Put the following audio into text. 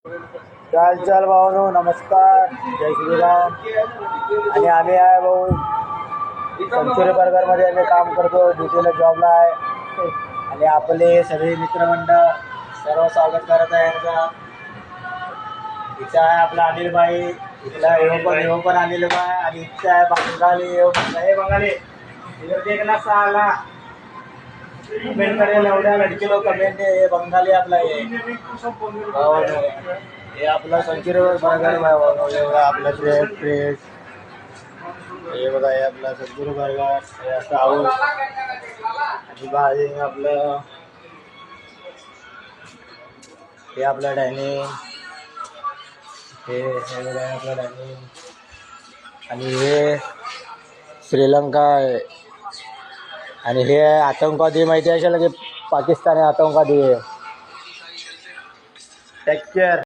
चाल भावानो, नमस्कार, जय श्रीराम. आणि आम्ही आहे भाऊ सेंचुरी बर्गरमध्ये आम्ही काम करतो, ड्युटीला जॉबला आहे. आणि आपले सगळे मित्रमंडळ सर्व स्वागत करत आहे यांचा. इथं आहे आपला अनिल भाई, इथला येऊ पण अनिल भाई, आणि इथं आहे बंगाली बंगाली इधर देखना साला कमेंट करेल एवढ्या लड़के लोग कमेंट हे बंगाली आपला हे आपला सेंचुरी बर्गर एवढा आपला प्लेट हे बघा, हे आपला सेंचुरी बर्गर, हे असं आऊस आणि भाजी आपलं, हे आपलं डायनिंग, हे बघा आपलं डायनिंग. आणि हे श्रीलंका आहे. आणि हे आतंकवादी माहिती असेल की पाकिस्तानी आतंकवादी आहे. Take care.